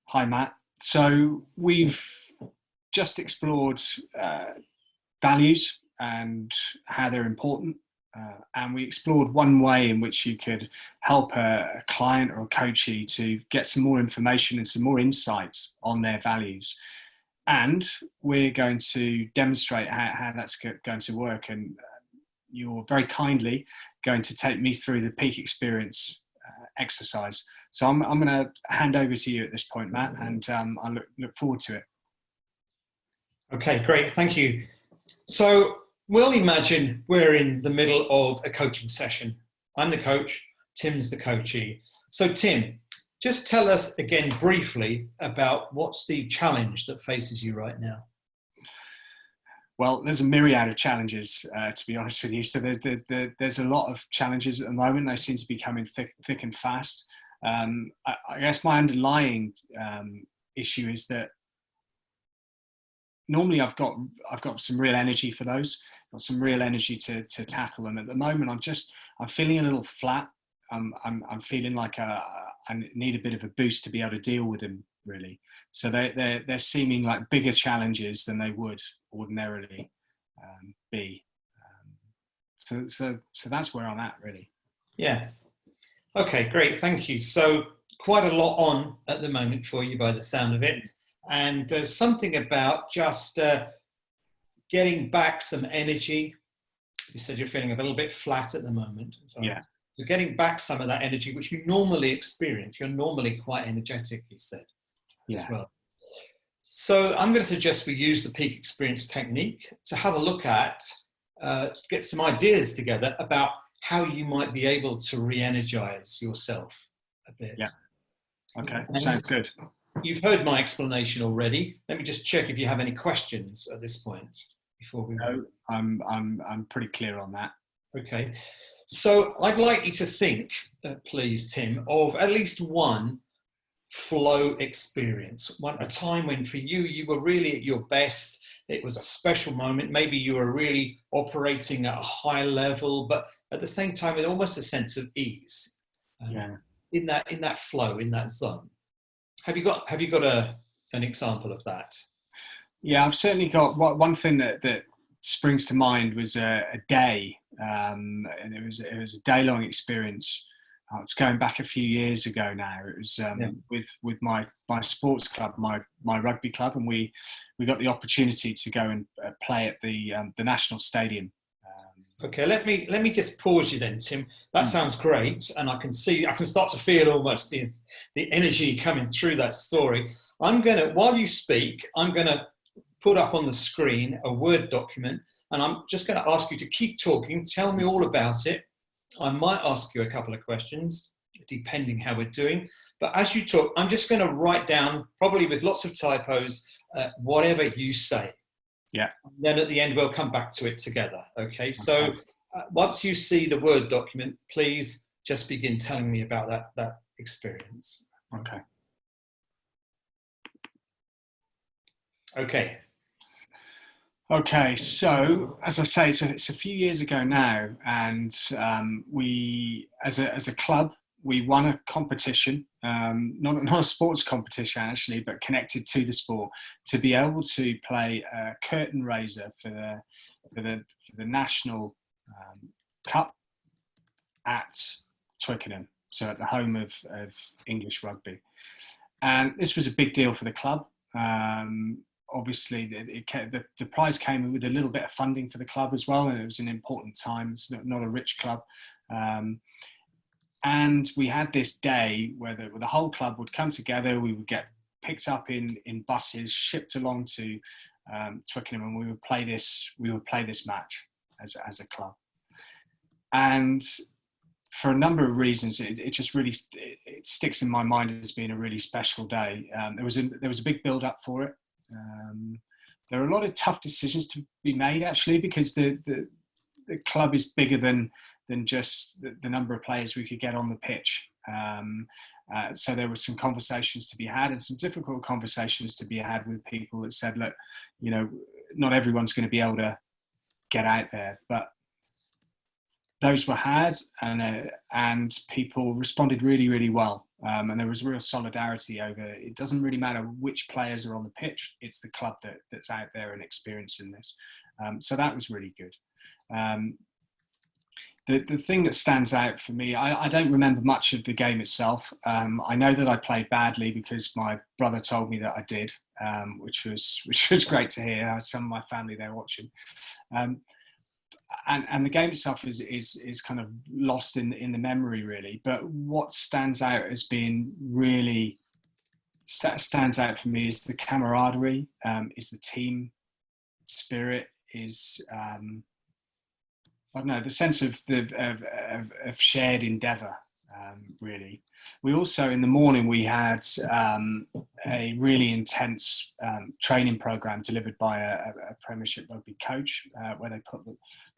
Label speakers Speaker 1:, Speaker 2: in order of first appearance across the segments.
Speaker 1: Hi, Matt. So we've just explored values and how they're important. And we explored one way in which you could help a client or a coachee to get some more information and some more insights on their values. And we're going to demonstrate how that's going to work. And you're very kindly going to take me through the peak experience exercise. So I'm going to hand over to you at this point, Matt, and I look forward to it.
Speaker 2: Okay, great. Thank you. So we'll imagine we're in the middle of a coaching session. I'm the coach, Tim's the coachee. So Tim, just tell us again briefly about what's the challenge that faces you right now.
Speaker 1: Well, there's a myriad of challenges, to be honest with you. So there's a lot of challenges at the moment. They seem to be coming thick and fast. I guess my underlying issue is that normally I've got some real energy for those, got some real energy to tackle them. At the moment, I'm feeling a little flat. I'm feeling like I need a bit of a boost to be able to deal with them, really. So they're seeming like bigger challenges than they would ordinarily be. So that's where I'm at, really.
Speaker 2: Yeah. Okay, great. Thank you. So quite a lot on at the moment for you by the sound of it. And there's something about just getting back some energy. You said you're feeling a little bit flat at the moment. So,
Speaker 1: yeah.
Speaker 2: So getting back some of that energy, which you normally experience. You're normally quite energetic, you said, as well. So I'm going to suggest we use the peak experience technique to have a look at, to get some ideas together about how you might be able to re-energize yourself a bit.
Speaker 1: Yeah. Okay. Sounds good.
Speaker 2: You've heard my explanation already. Let me just check if you have any questions at this point before we.
Speaker 1: No, I'm pretty clear on that.
Speaker 2: Okay. So I'd like you to think, please, Tim, of at least one flow experience, a time when for you were really at your best. It was a special moment. Maybe you were really operating at a high level, but at the same time with almost a sense of ease. In that flow, in that zone. Have you got an example of that? Yeah,
Speaker 1: I've certainly got one thing that springs to mind was a day, and it was a day-long experience. It's going back a few years ago now. It was with my sports club, my rugby club, and we got the opportunity to go and play at the National Stadium.
Speaker 2: Okay, let me just pause you then, Tim. That sounds great, and I can start to feel almost the energy coming through that story. While you speak, I'm gonna put up on the screen a Word document, and I'm just going to ask you to keep talking. Tell me all about it. I might ask you a couple of questions, depending how we're doing. But as you talk, I'm just going to write down, probably with lots of typos, whatever you say.
Speaker 1: Yeah.
Speaker 2: Then at the end, we'll come back to it together. Okay. So once you see the Word document, please just begin telling me about that experience.
Speaker 1: Okay.
Speaker 2: Okay.
Speaker 1: Okay, so as I say, it's a few years ago now, and we, as a club, we won a competition, not a sports competition actually, but connected to the sport, to be able to play a curtain raiser for the national cup at Twickenham, so at the home of English rugby, and this was a big deal for the club. Obviously, the prize came with a little bit of funding for the club as well, and it was an important time. It's not a rich club. And we had this day where the whole club would come together. We would get picked up in buses, shipped along to Twickenham, and we would play this match as a club. And for a number of reasons, it just really it sticks in my mind as being a really special day. There was a big build up for it. There are a lot of tough decisions to be made actually, because the club is bigger than just the number of players we could get on the pitch. So there were some conversations to be had, and some difficult conversations to be had with people that said, look, not everyone's going to be able to get out there, but those were had, and people responded really, really well. And there was real solidarity over, it doesn't really matter which players are on the pitch, it's the club that's out there and experiencing this. So that was really good. The thing that stands out for me, I don't remember much of the game itself. I know that I played badly because my brother told me that I did, which was great to hear. I had some of my family there watching. And the game itself is kind of lost in the memory, really. But what stands out as being really stands out for me is the camaraderie, is the team spirit, is I don't know, the sense of shared endeavour. Really, we also in the morning we had a really intense training program delivered by a Premiership rugby coach, where they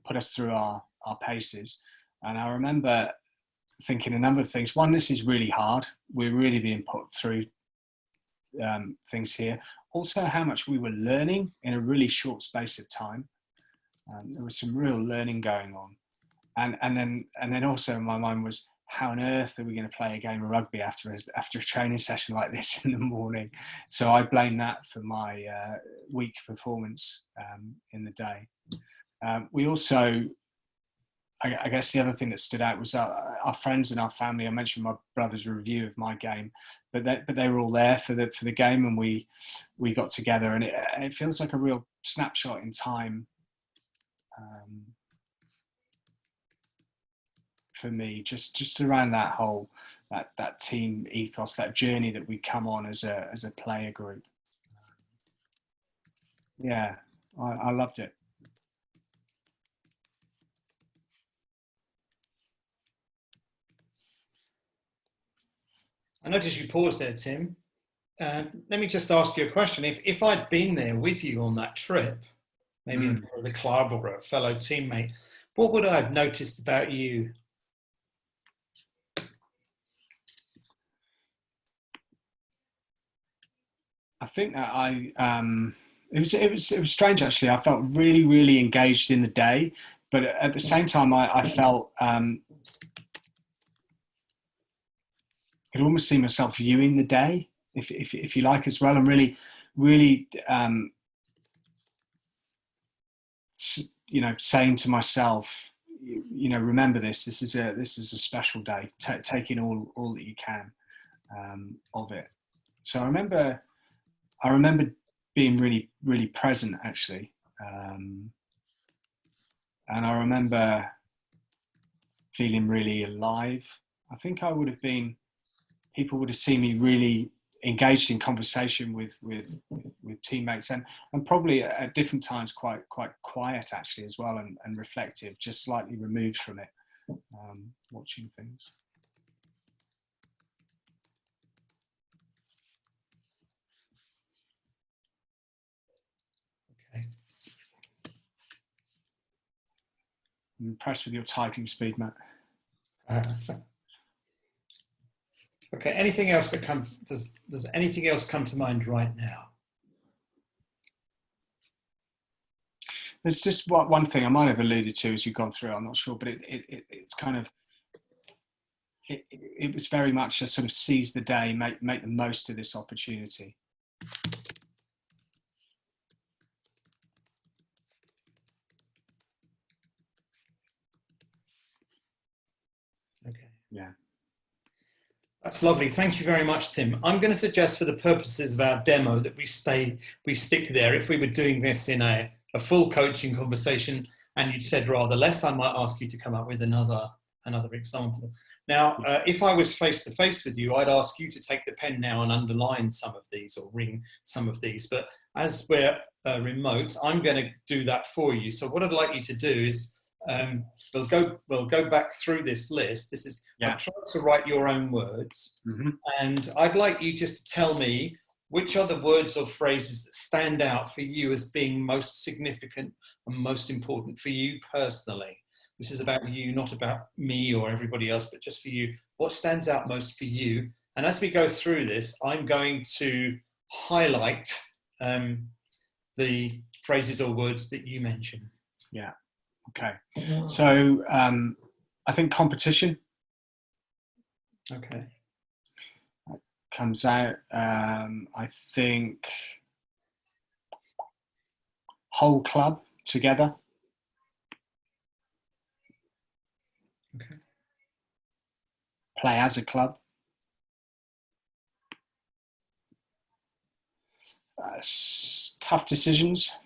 Speaker 1: put us through our paces. And I remember thinking a number of things. One, this is really hard. We're really being put through things here. Also, how much we were learning in a really short space of time. There was some real learning going on. And then also in my mind was, how on earth are we going to play a game of rugby after a training session like this in the morning? So I blame that for my weak performance in the day. We also, I guess the other thing that stood out was our friends and our family. I mentioned my brother's review of my game, but they were all there for the game, and we got together, and it feels like a real snapshot in time for me, just around that whole that team ethos, that journey that we come on as a player group. Yeah, I loved it.
Speaker 2: I noticed you paused there, Tim. Let me just ask you a question. If I'd been there with you on that trip, maybe in the club or a fellow teammate, what would I have noticed about you?
Speaker 1: I think that it was strange actually. I felt really, really engaged in the day, but at the same time, I felt I could almost see myself viewing the day, if you like, as well, and really, really, saying to myself, remember this. This is a special day. Take in all that you can of it. So I remember being really, really present, actually. And I remember feeling really alive. I think people would have seen me really engaged in conversation with teammates, and probably at different times quite quiet, actually, as well, and reflective, just slightly removed from it, watching things. I'm impressed with your typing speed, Matt.
Speaker 2: Okay. Anything else that does anything else come to mind right now?
Speaker 1: There's just one thing I might have alluded to as you've gone through. I'm not sure, but it's kind of it was very much a sort of seize the day, make the most of this opportunity.
Speaker 2: Okay.
Speaker 1: Yeah.
Speaker 2: That's lovely. Thank you very much, Tim. I'm going to suggest, for the purposes of our demo, that we stick there. If we were doing this in a full coaching conversation and you'd said rather less, I might ask you to come up with another example. Now, if I was face to face with you, I'd ask you to take the pen now and underline some of these or ring some of these. But as we're remote, I'm going to do that for you. So what I'd like you to do is we'll go back through this list. This is, I've tried to write your own words, and I'd like you just to tell me which are the words or phrases that stand out for you as being most significant and most important for you personally. This is about you, not about me or everybody else, but just for you. What stands out most for you? And as we go through this, I'm going to highlight the phrases or words that you mention.
Speaker 1: Yeah. Okay. So I think competition.
Speaker 2: Okay.
Speaker 1: comes out. I think whole club together.
Speaker 2: Okay.
Speaker 1: Play as a club. Tough decisions.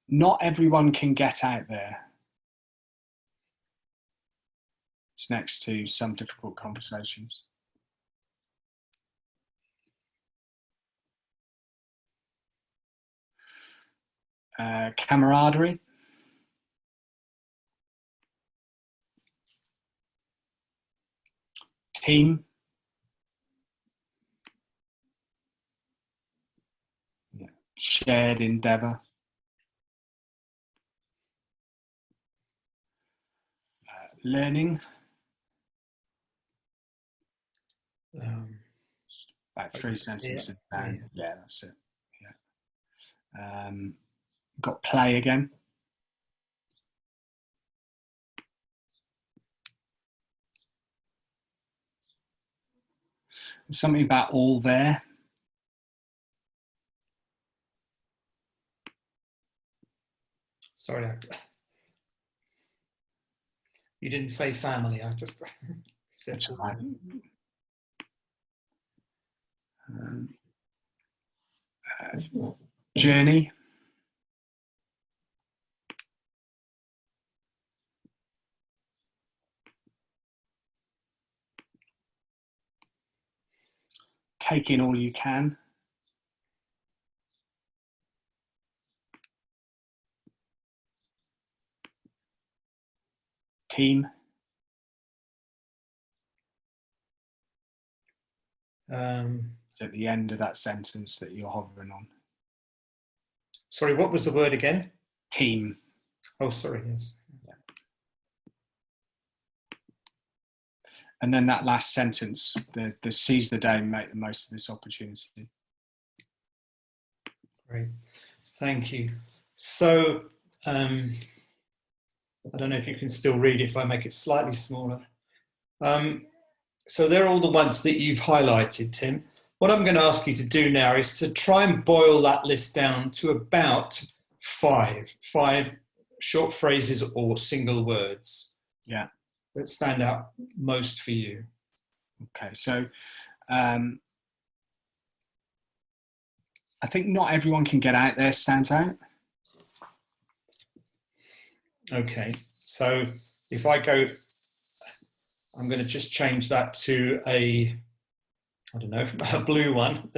Speaker 1: Not everyone can get out there. It's next to some difficult conversations. Camaraderie. Team. Yeah. Shared endeavour. Learning. About 3 sentences down. Yeah, that's it. Yeah. Got play again. Something about all there.
Speaker 2: Sorry, you didn't say family. I just said.
Speaker 1: That's all right. Journey. Take in all you can. Team. At the end of that sentence that you're hovering on.
Speaker 2: Sorry, what was the word again?
Speaker 1: Team.
Speaker 2: Oh, sorry, yes.
Speaker 1: Yeah. And then that last sentence, the seize the day, make the most of this opportunity.
Speaker 2: Great, thank you. So, I don't know if you can still read if I make it slightly smaller. So they're all the ones that you've highlighted, Tim. What I'm going to ask you to do now is to try and boil that list down to about five short phrases or single words.
Speaker 1: Yeah.
Speaker 2: That stand out most for you.
Speaker 1: Okay, so I think not everyone can get out there stands out.
Speaker 2: Okay, so if I go, I'm going to just change that to a blue one.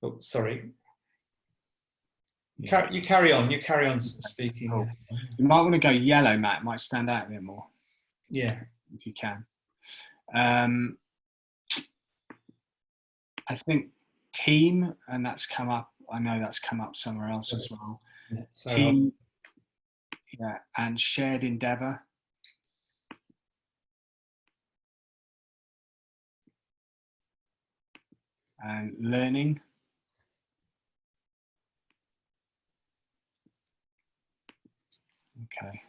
Speaker 2: Oh, sorry.
Speaker 1: Yeah.
Speaker 2: You carry on speaking.
Speaker 1: Cool. You might want to go yellow, Matt. It might stand out a bit more.
Speaker 2: Yeah.
Speaker 1: If you can. I think team, and that's come up. I know that's come up somewhere else as well.
Speaker 2: Yeah, so
Speaker 1: team, yeah, and shared endeavour. And learning. Okay.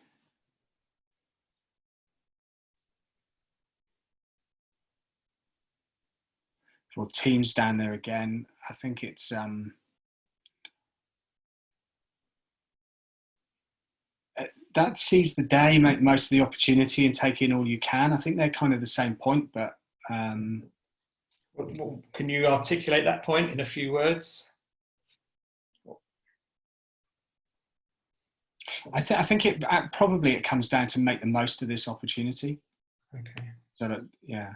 Speaker 1: For teams down there again, I think it's that seize the day, make most of the opportunity and take in all you can. I think they're kind of the same point, but
Speaker 2: can you articulate that point in a few words?
Speaker 1: I think it probably it comes down to make the most of this opportunity.
Speaker 2: Okay.
Speaker 1: So that, yeah.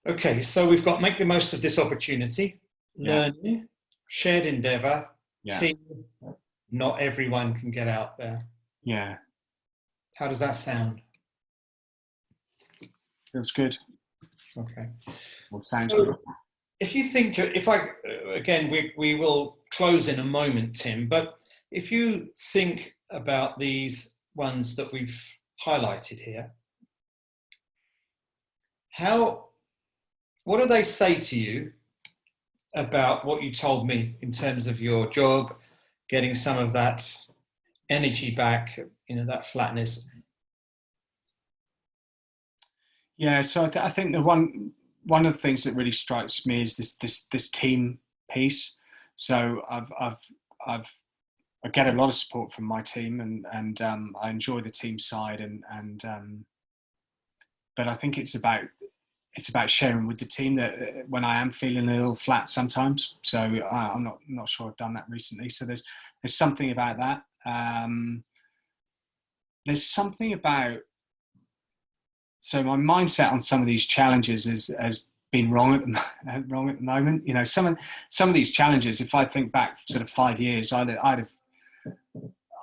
Speaker 2: Okay, so we've got make the most of this opportunity, learning, shared endeavour, team. Not everyone can get out there.
Speaker 1: Yeah.
Speaker 2: How does that sound?
Speaker 1: Feels good.
Speaker 2: Okay.
Speaker 1: Well, sounds
Speaker 2: so,
Speaker 1: good.
Speaker 2: If you think, again, we will close in a moment, Tim, but if you think about these ones that we've highlighted here, what do they say to you about what you told me in terms of your job, getting some of that energy back, that flatness.
Speaker 1: Yeah, so I think the one of the things that really strikes me is this team piece. So I get a lot of support from my team, and I enjoy the team side, but I think it's about sharing with the team that when I am feeling a little flat sometimes. So I'm not sure I've done that recently. So there's something about that. There's something about, so my mindset on some of these challenges has been wrong at the moment. Some of these challenges, if I think back sort of 5 years, I'd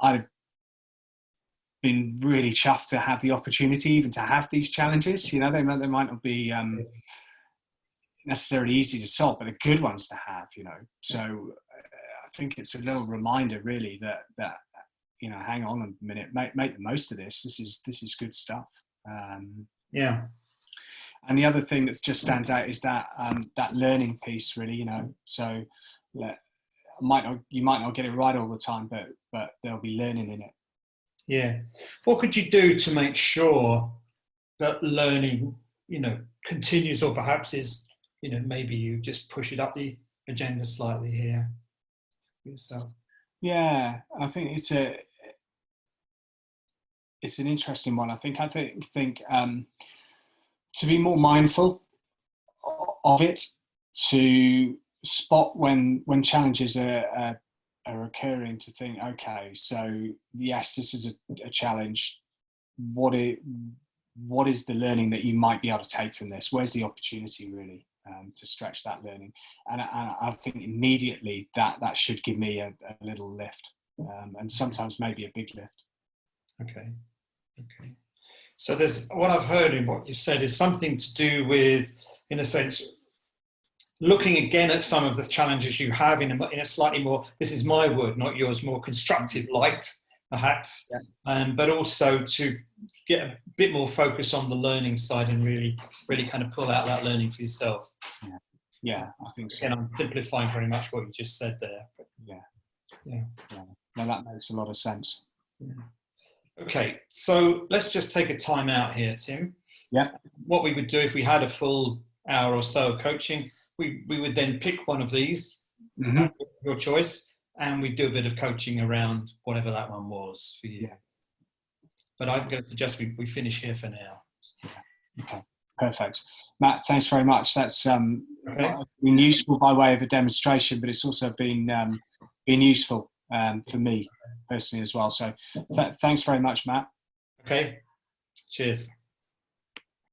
Speaker 1: have been really chuffed to have the opportunity even to have these challenges. They might not be necessarily easy to solve, but they're good ones to have. So I think it's a little reminder, really, that hang on a minute, make the most of this. This is good stuff.
Speaker 2: Yeah.
Speaker 1: And the other thing that just stands out is that that learning piece, really. So you might not get it right all the time, but there'll be learning in it.
Speaker 2: Yeah. What could you do to make sure that learning, continues, or perhaps is, maybe you just push it up the agenda slightly here for yourself?
Speaker 1: Yeah, I think it's an interesting one. I think to be more mindful of it, to spot when challenges are occurring, to think, okay, so yes, this is a challenge. What is the learning that you might be able to take from this? Where's the opportunity, really, to stretch that learning? And I think immediately that should give me a little lift, and sometimes maybe a big lift.
Speaker 2: Okay. So there's, what I've heard in what you said is something to do with, in a sense, looking again at some of the challenges you have in a slightly more, this is my word, not yours, more constructive light, perhaps, but also to get a bit more focus on the learning side and really kind of pull out that learning for yourself.
Speaker 1: Yeah, I think so.
Speaker 2: Again, I'm simplifying very much what you just said there. But
Speaker 1: yeah. No, that makes a lot of sense.
Speaker 2: Yeah. Okay, so let's just take a time out here, Tim.
Speaker 1: Yeah.
Speaker 2: What we would do if we had a full hour or so of coaching, we would then pick one of these, your choice, and we do a bit of coaching around whatever that one was for you. Yeah. But I'm going to suggest we finish here for now.
Speaker 1: Yeah. Okay, perfect. Matt, thanks very much. That's been useful by way of a demonstration, but it's also been useful for me personally as well. So thanks very much, Matt.
Speaker 2: Okay, cheers.